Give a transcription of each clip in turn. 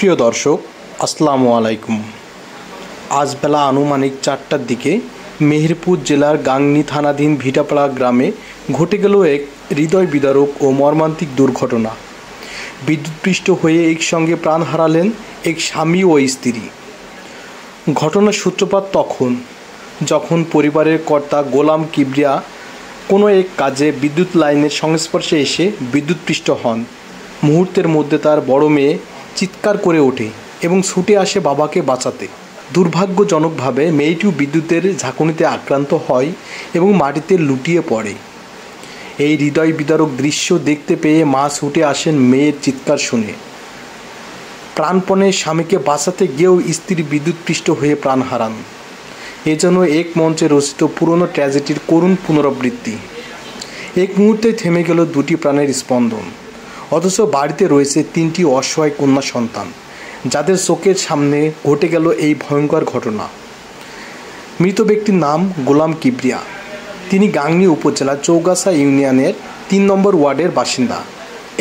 সুপ্রিয় দর্শক, আসসালামু আলাইকুম। আজ বেলা আনুমানিক 4টার দিকে মেহেরপুর জেলার গাংনী থানাধীন ভিটাপাড়া গ্রামে ঘটে গেল এক হৃদয় বিদারক ও মর্মান্তিক দুর্ঘটনা। বিদ্যুৎপৃষ্ট হয়ে একসঙ্গে প্রাণ হারালেন এক স্বামী ও স্ত্রী। ঘটনার সূত্রপাত যখন পরিবারের কর্তা গোলাম কিবরিয়া কোনো এক কাজে বিদ্যুৎ লাইনের সংস্পর্শে এসে বিদ্যুৎপৃষ্ট হন। মুহূর্তের মধ্যে তার বড় মেয়ে চিৎকার করে ওঠে এবং ছুটে আসে বাবাকে বাঁচাতে। দুর্ভাগ্যজনকভাবে মেয়েটিও বিদ্যুতের ঝাঁকুনিতে আক্রান্ত হয় এবং মাটিতে লুটিয়ে পড়ে। এই হৃদয় বিদারক দৃশ্য দেখতে পেয়ে মা ছুটে আসেন মেয়ের চিৎকার শুনে। প্রাণপণে স্বামীকে বাঁচাতে গিয়েও স্ত্রী বিদ্যুৎপৃষ্ট হয়ে প্রাণ হারান। এ যেন এক মঞ্চে রচিত পুরনো ট্র্যাজেডির করুণ পুনরাবৃত্তি। এক মুহূর্তে থেমে গেল দুটি প্রাণের স্পন্দন, অথচ বাড়িতে রয়েছে 3টি অসহায় কন্যা সন্তান, যাদের চোখের সামনে ঘটে গেল এই ভয়ঙ্কর ঘটনা। মৃত ব্যক্তির নাম গোলাম কিবরিয়া। তিনি গাংনী উপজেলা চৌগাছা ইউনিয়নের 3 নম্বর ওয়ার্ডের বাসিন্দা।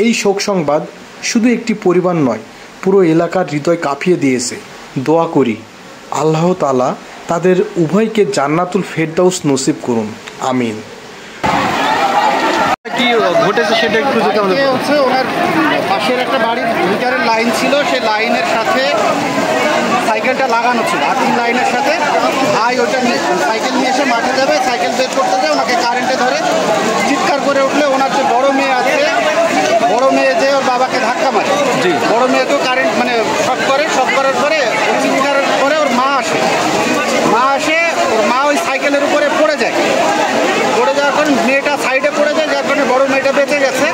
এই শোক সংবাদ শুধু একটি পরিবার নয়, পুরো এলাকার হৃদয় কাঁপিয়ে দিয়েছে। দোয়া করি আল্লাহ তাআলা তাদের উভয়কে জান্নাতুল ফেরদাউস নসিব করুন, আমিন। কি ঘটেছে সেটা একটু যদি আমাদের হচ্ছে, ওনার পাশের একটা বাড়ির মিটারের লাইন ছিল, সেই লাইনের সাথে সাইকেলটা লাগানো ছিল, আর 3 লাইনের সাথে ভাই ওটা সাইকেল নিয়ে এসে মাঠে যাবে, সাইকেল বের করতে যায়, ওনাকে কারেন্টে ধরে চিৎকার করে উঠলে ওনার যে বড় মেয়ে আছে, বড় মেয়ে যে ওর বাবাকে ধাক্কা মারে। বড় মেয়েকেও কারেন্ট শক করার পরে চিৎকারের পরে ওর মা আসে, ওর মা ওই সাইকেলের উপরে পড়ে যাওয়ার কারণে মেয়েটা সাইডে পড়ে যায়, যার কারণে বড় মেয়েটা বেঁচে গেছে,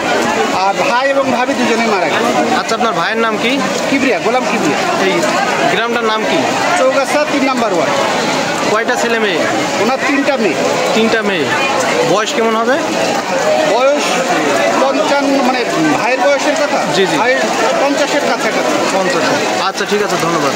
আর ভাই এবং ভাবি দুজনেই মারা গেছে। আচ্ছা, আপনার ভাইয়ের নাম কি? কিবরিয়া, গোলাম কিবরিয়া। এই গ্রামটার নাম কি? চৌগাছা 3 নম্বর ওয়ার্ড। কয়টা ছেলে মেয়ে? ওনার 3টা মেয়ে। 3টা মেয়ে। বয়স কেমন হবে? বয়স 55, ভাইয়ের বয়সের কথা? জি। ভাই 50-এর কাছাকাছি। 50। আচ্ছা, ঠিক আছে, ধন্যবাদ।